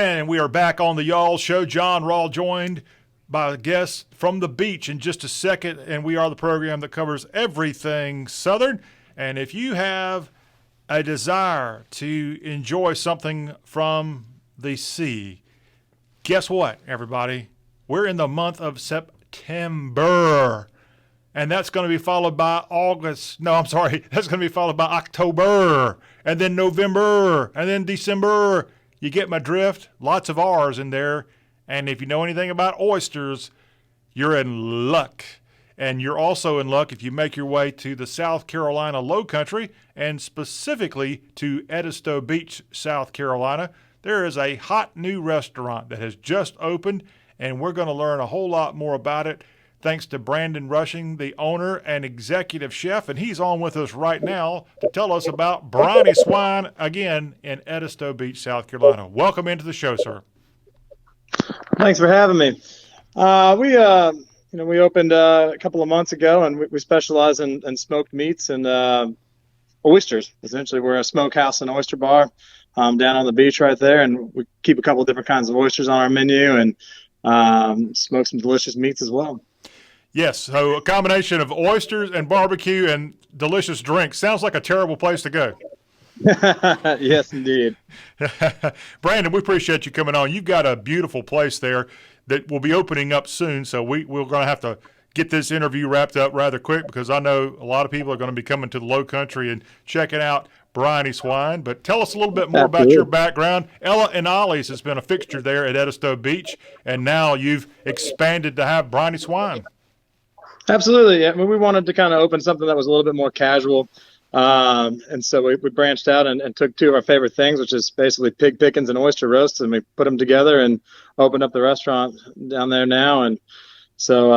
And we are back on the Y'all Show. Jon Rawl joined by guests from the beach in just a second. And we are the program that covers everything Southern. And if you have a desire to enjoy something from the sea, guess what, everybody? We're in the month of September. And that's going to be followed by August. No, I'm sorry. That's going to be followed by October. And then November. And then December. You get my drift? Lots of R's in there. And if you know anything about oysters, you're in luck. And you're also in luck if you make your way to the South Carolina Low Country and specifically to Edisto Beach, South Carolina. There is a hot new restaurant that has just opened, and we're going to learn a whole lot more about it thanks to Brandon Rushing, the owner and executive chef, and he's on with us right now to tell us about Briny Swine, again, in Edisto Beach, South Carolina. Welcome into the show, sir. Thanks for having me. We opened a couple of months ago, and we specialize in smoked meats and oysters. Essentially, we're a smokehouse and oyster bar down on the beach right there, and we keep a couple of different kinds of oysters on our menu and smoke some delicious meats as well. Yes, so a combination of oysters and barbecue and delicious drinks. Sounds like a terrible place to go. Yes, indeed. Brandon, we appreciate you coming on. You've got a beautiful place there that will be opening up soon, so we're going to have to get this interview wrapped up rather quick because I know a lot of people are going to be coming to the Low Country and checking out Briny Swine. But tell us a little bit more about your background. Ella and Ollie's has been a fixture there at Edisto Beach, and now you've expanded to have Briny Swine. Absolutely. Yeah. I mean, we wanted to kind of open something that was a little bit more casual. And so we branched out and took two of our favorite things, which is basically pig pickings and oyster roasts, and we put them together and opened up the restaurant down there now. And so,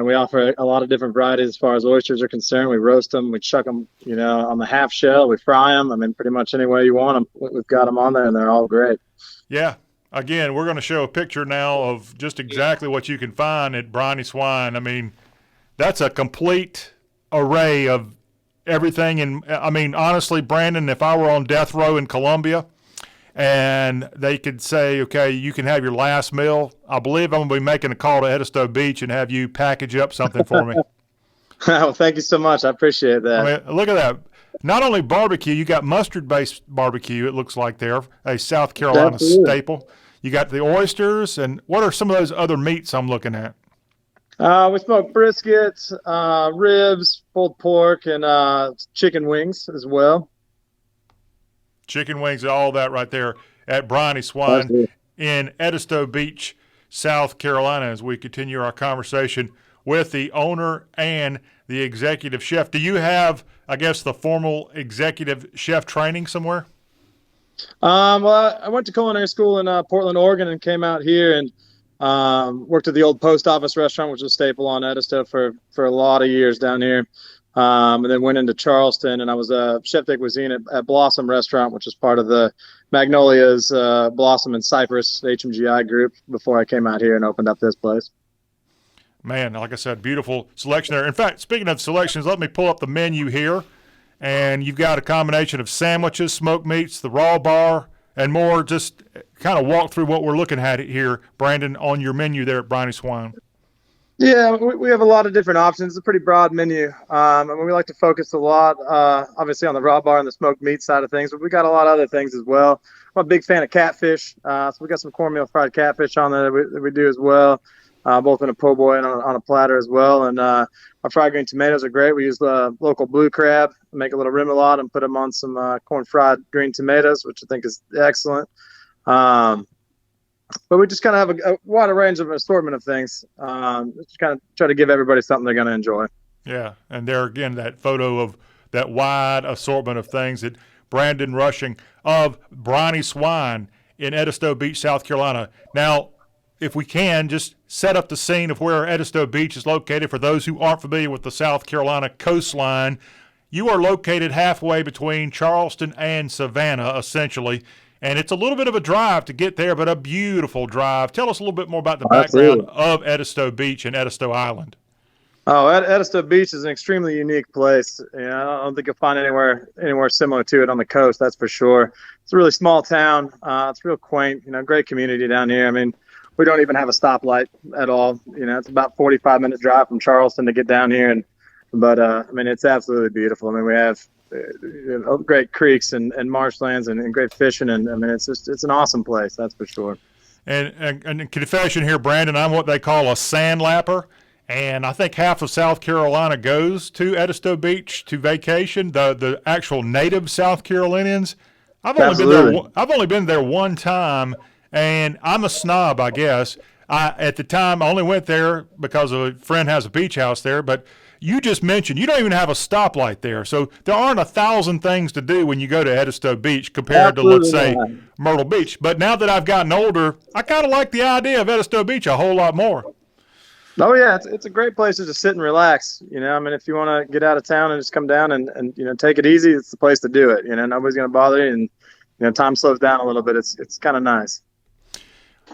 we offer a lot of different varieties as far as oysters are concerned. We roast them, we chuck them, on the half shell, we fry them. I mean, pretty much any way you want them. We've got them on there, and they're all great. Yeah. Again, we're going to show a picture now of just exactly what you can find at Briny Swine. I mean, that's a complete array of everything. And I mean, honestly, Brandon, if I were on death row in Colombia and they could say, okay, you can have your last meal, I believe I'm going to be making a call to Edisto Beach and have you package up something for me. Well, thank you so much. I appreciate that. I mean, look at that. Not only barbecue, you got mustard-based barbecue, it looks like there, a South Carolina staple. You got the oysters, and what are some of those other meats I'm looking at? We smoke briskets, ribs, pulled pork, and chicken wings as well. Chicken wings, all that right there at Briny Swine in Edisto Beach, South Carolina, as we continue our conversation with the owner and the executive chef. Do you have, I guess, the formal executive chef training somewhere? Well, I went to culinary school in Portland, Oregon, and came out here and worked at the old post office restaurant, which was a staple on Edisto for a lot of years down here. And then went into Charleston, and I was a chef de cuisine at Blossom Restaurant, which is part of the Magnolia's Blossom and Cypress HMGI group before I came out here and opened up this place. Man, like I said, beautiful selection there. In fact, speaking of selections, let me pull up the menu here. And you've got a combination of sandwiches, smoked meats, the raw bar, and more. Just kind of walk through what we're looking at here, Brandon, on your menu there at Briny Swine. Yeah, we have a lot of different options. It's a pretty broad menu. And we like to focus a lot, obviously, on the raw bar and the smoked meat side of things, but we got a lot of other things as well. I'm a big fan of catfish, so we got some cornmeal fried catfish on there that we do as well, both in a po' boy and on a platter as well. And our fried green tomatoes are great. We use the local blue crab, make a little remoulade, and put them on some corn fried green tomatoes, which I think is excellent. But we just kind of have a wide range of assortment of things. Just kind of try to give everybody something they're going to enjoy. Yeah, and there again, that photo of that wide assortment of things that Brandon Rushing of Briny Swine in Edisto Beach, South Carolina. Now, if we can, just set up the scene of where Edisto Beach is located for those who aren't familiar with the South Carolina coastline. You are located halfway between Charleston and Savannah, essentially. And it's a little bit of a drive to get there, but a beautiful drive. Tell us a little bit more about the background of Edisto Beach and Edisto Island. Oh, Edisto Beach is an extremely unique place. I don't think you'll find anywhere similar to it on the coast. That's for sure. It's a really small town. It's real quaint. Great community down here. I mean, we don't even have a stoplight at all. It's about 45-minute drive from Charleston to get down here, but I mean, it's absolutely beautiful. I mean, we have great creeks and marshlands and great fishing, and I mean, it's an awesome place. That's for sure. And confession here, Brandon, I'm what they call a sandlapper. And I think half of South Carolina goes to Edisto Beach to vacation. The actual native South Carolinians, I've only been there one time, and I'm a snob, I guess. At the time I only went there because a friend has a beach house there. But you just mentioned you don't even have a stoplight there, so there aren't 1,000 things to do when you go to Edisto Beach compared to, let's say, Myrtle Beach. But now that I've gotten older, I kind of like the idea of Edisto Beach a whole lot more. Oh yeah, it's a great place to just sit and relax. I mean, if you want to get out of town and just come down and take it easy, it's the place to do it. Nobody's going to bother you, and time slows down a little bit. It's kind of nice.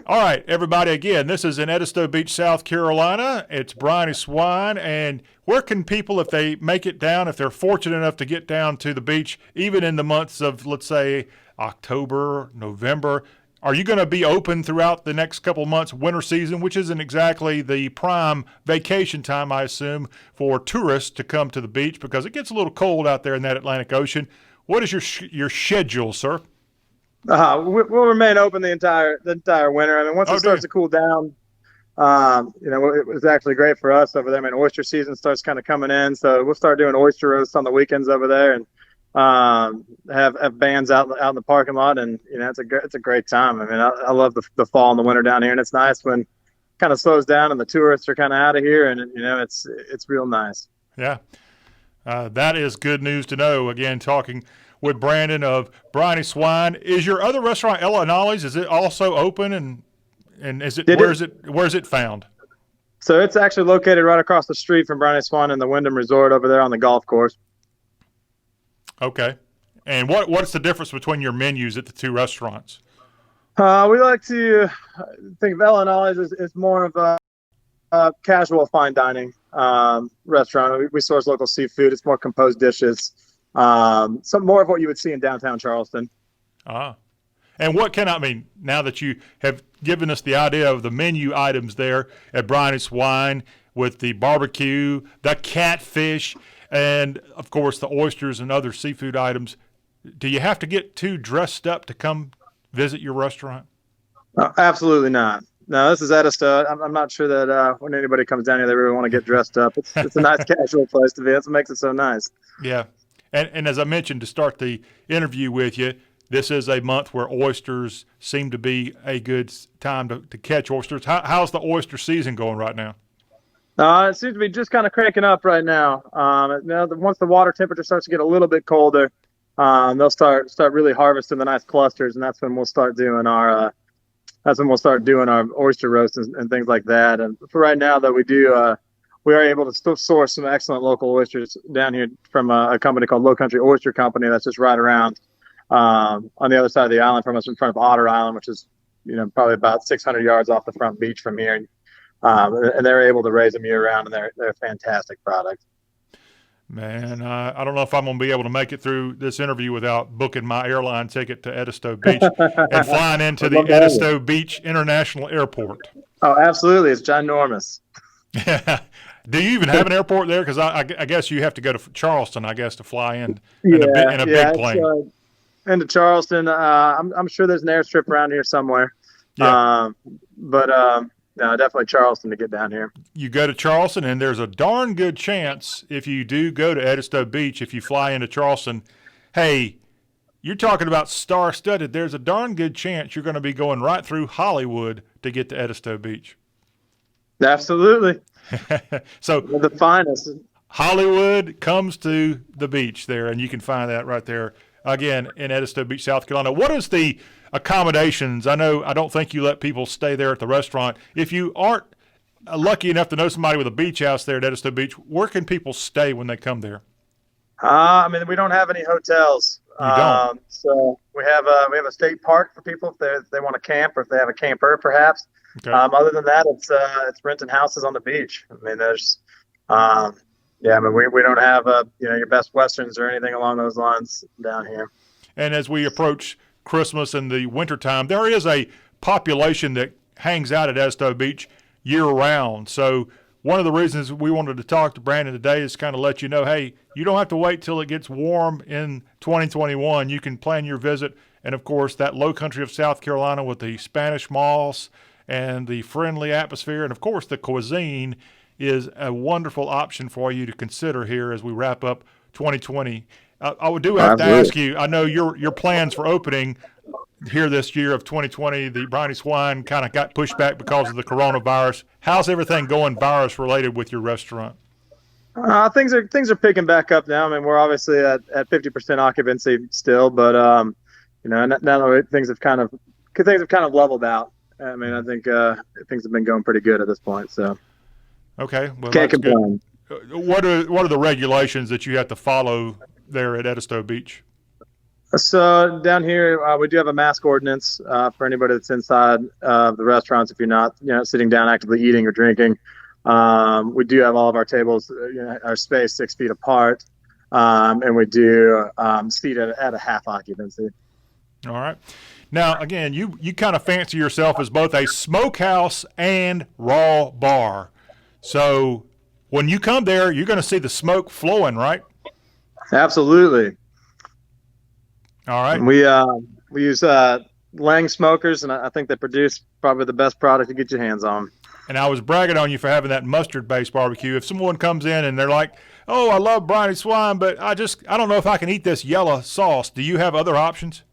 All right, everybody. Again, this is in Edisto Beach, South Carolina. It's Briny Swine, and where can people, if they make it down, if they're fortunate enough to get down to the beach, even in the months of, let's say, October, November? Are you going to be open throughout the next couple of months, winter season, which isn't exactly the prime vacation time, I assume, for tourists to come to the beach because it gets a little cold out there in that Atlantic Ocean? What is your schedule, sir? We'll remain open the entire winter. I mean, once it starts to cool down, it was actually great for us over there. I mean, oyster season starts kind of coming in, so we'll start doing oyster roasts on the weekends over there, and have bands out in the parking lot, and it's a great time. I mean, I love the fall and the winter down here, and it's nice when it kind of slows down and the tourists are kind of out of here, and it's real nice. Yeah, that is good news to know. Again, talking with Brandon of Briny Swine. Is your other restaurant, Ella and Ollie's, is it also open, and where's it found? So it's actually located right across the street from Briny Swine and the Wyndham Resort over there on the golf course. Okay. And what's the difference between your menus at the two restaurants? We like to think of Ella and Ollie's as more of a casual fine dining restaurant. We source local seafood. It's more composed dishes. Some more of what you would see in downtown Charleston. And now that you have given us the idea of the menu items there at Briny Swine with the barbecue, the catfish, and, of course, the oysters and other seafood items, do you have to get too dressed up to come visit your restaurant? Absolutely not. No, this is Edisto. I'm not sure that when anybody comes down here, they really want to get dressed up. It's a nice casual place to be. That's what makes it so nice. Yeah. And as I mentioned to start the interview with you, this is a month where oysters seem to be a good time to catch oysters. How's the oyster season going right now? It seems to be just kind of cranking up right now. Once the water temperature starts to get a little bit colder, they'll start really harvesting the nice clusters, and that's when we'll start doing our oyster roasts and things like that. And for right now, though, we are able to still source some excellent local oysters down here from a company called Low Country Oyster Company that's just right around on the other side of the island from us, in front of Otter Island, which is probably about 600 yards off the front beach from here. And they're able to raise them year round, and they're a fantastic product. Man, I don't know if I'm going to be able to make it through this interview without booking my airline ticket to Edisto Beach and flying into the Edisto Beach International Airport. Oh, absolutely. It's ginormous. Do you even have an airport there? Because I guess you have to go to Charleston, I guess, to fly in a big plane. Into Charleston. I'm sure there's an airstrip around here somewhere. Yeah. No, definitely Charleston to get down here. You go to Charleston, and there's a darn good chance if you do go to Edisto Beach, if you fly into Charleston, hey, you're talking about star-studded. There's a darn good chance you're going to be going right through Hollywood to get to Edisto Beach. Absolutely. So the finest. Hollywood comes to the beach there, and you can find that right there, again, in Edisto Beach, South Carolina. What is the accommodations? I don't think you let people stay there at the restaurant. If you aren't lucky enough to know somebody with a beach house there at Edisto Beach, where can people stay when they come there? We don't have any hotels. You don't? So we have a state park for people if they want to camp, or if they have a camper, perhaps. Okay. Other than that, it's renting houses on the beach. I mean, there's Yeah, but we don't have your best westerns or anything along those lines down here. And as we approach Christmas and the wintertime, there is a population that hangs out at Edisto Beach year round. So one of the reasons we wanted to talk to Brandon today is kind of let you know, hey, you don't have to wait till it gets warm in 2021. You can plan your visit. And of course, that low country of South Carolina with the Spanish moss and the friendly atmosphere, and of course, the cuisine is a wonderful option for you to consider here as we wrap up 2020. I do have to ask you, I know your plans for opening here this year of 2020, the Briny Swine kind of got pushed back because of the coronavirus. How's everything going virus related with your restaurant? Things are picking back up now. I mean, we're obviously at 50% occupancy still, but now that things have kind of leveled out. I mean, I think things have been going pretty good at this point. So okay, well, can't complain. Good. What are the regulations that you have to follow there at Edisto Beach? So down here, we do have a mask ordinance for anybody that's inside the restaurants. If you're not, sitting down actively eating or drinking, we do have all of our tables, our space 6 feet apart, and we do seat at a half occupancy. All right. Now, again, you kind of fancy yourself as both a smokehouse and raw bar. So when you come there, you're going to see the smoke flowing, right? Absolutely. All right. We use Lang smokers, and I think they produce probably the best product to get your hands on. And I was bragging on you for having that mustard-based barbecue. If someone comes in and they're like, "Oh, I love Briny Swine, but I don't know if I can eat this yellow sauce," do you have other options?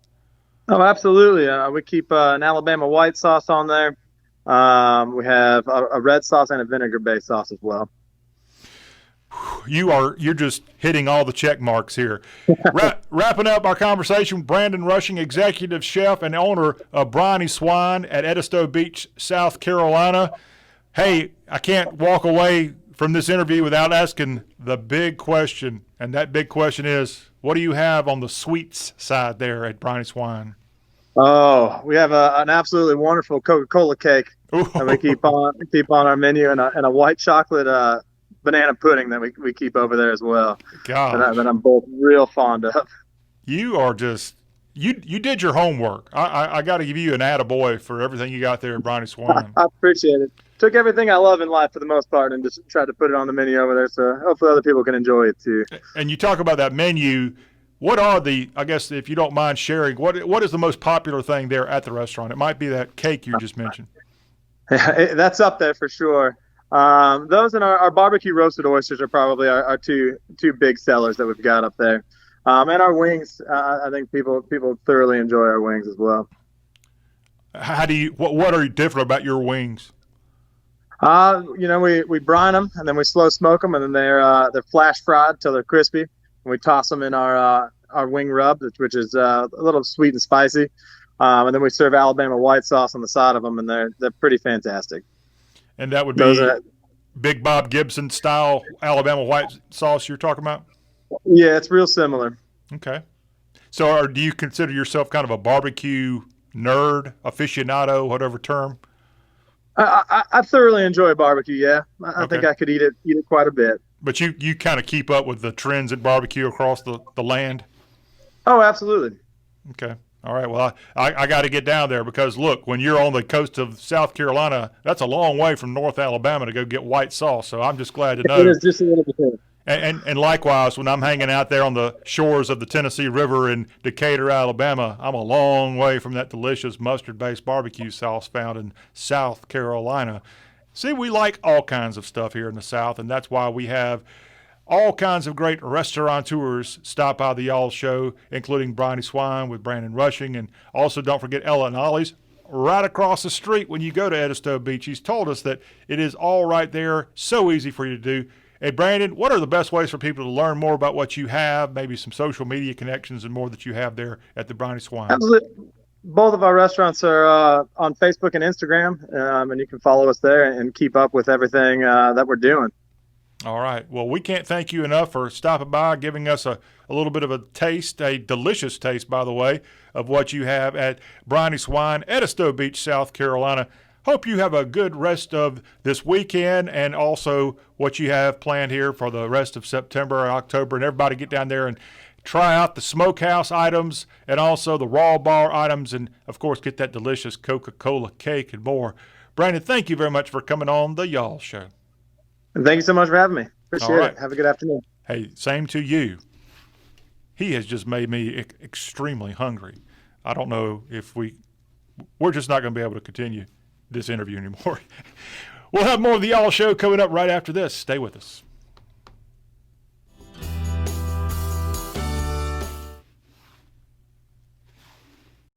Oh, absolutely. We keep an Alabama white sauce on there. We have a red sauce and a vinegar-based sauce as well. You're just hitting all the check marks here. Wrapping up our conversation with Brandon Rushing, executive chef and owner of Briny Swine at Edisto Beach, South Carolina. Hey, I can't walk away from this interview without asking the big question, and that big question is, what do you have on the sweets side there at Briny Swine? Oh, we have an absolutely wonderful Coca-Cola cake that we keep on our menu, and a white chocolate banana pudding that we keep over there as well. God, that I'm both real fond of. You are just you did your homework. I got to give you an attaboy for everything you got there at Briny Swine. I appreciate it. Took everything I love in life for the most part and just tried to put it on the menu over there, so hopefully other people can enjoy it too. And you talk about that menu. What are I guess if you don't mind sharing, what is the most popular thing there at the restaurant? It might be that cake you just mentioned. Yeah, that's up there for sure. Those and our barbecue roasted oysters are probably our two big sellers that we've got up there. And our wings, I think people thoroughly enjoy our wings as well. What are different about your wings? We brine them and then we slow smoke them, and then they're flash fried till they're crispy. And we toss them in our wing rub, which is a little sweet and spicy. And then we serve Alabama white sauce on the side of them, and they're pretty fantastic. And that would be Big Bob Gibson style Alabama white sauce you're talking about? Yeah, it's real similar. Okay. So do you consider yourself kind of a barbecue nerd, aficionado, whatever term? I thoroughly enjoy barbecue, yeah. I think I could eat it quite a bit. But you kind of keep up with the trends at barbecue across the land? Oh, absolutely. Okay. All right. Well, I got to get down there because, look, when you're on the coast of South Carolina, that's a long way from North Alabama to go get white sauce. So I'm just glad to know. It is just a little bit. And likewise, when I'm hanging out there on the shores of the Tennessee River in Decatur, Alabama, I'm a long way from that delicious mustard-based barbecue sauce found in South Carolina. See, we like all kinds of stuff here in the South, and that's why we have all kinds of great restaurateurs stop by the Y'all Show, including Briny Swine with Brandon Rushing. And also don't forget Ella and Ollie's right across the street when you go to Edisto Beach. He's told us that it is all right there, so easy for you to do. Hey, Brandon, what are the best ways for people to learn more about what you have, maybe some social media connections and more that you have there at the Briny Swine? Absolutely. Both of our restaurants are on Facebook and Instagram, and you can follow us there and keep up with everything that we're doing. All right. Well, we can't thank you enough for stopping by, giving us a little bit of a taste, a delicious taste, by the way, of what you have at Briny Swine, Edisto Beach, South Carolina. Hope you have a good rest of this weekend and also what you have planned here for the rest of September and October. And everybody get down there and try out the Smokehouse items and also the Raw Bar items. And, of course, get that delicious Coca-Cola cake and more. Brandon, thank you very much for coming on the Y'all Show. And thank you so much for having me. Appreciate it. Have a good afternoon. Hey, same to you. He has just made me extremely hungry. I don't know if we're just not going to be able to continue this interview anymore. We'll have more of the Y'all Show coming up right after this. Stay with us.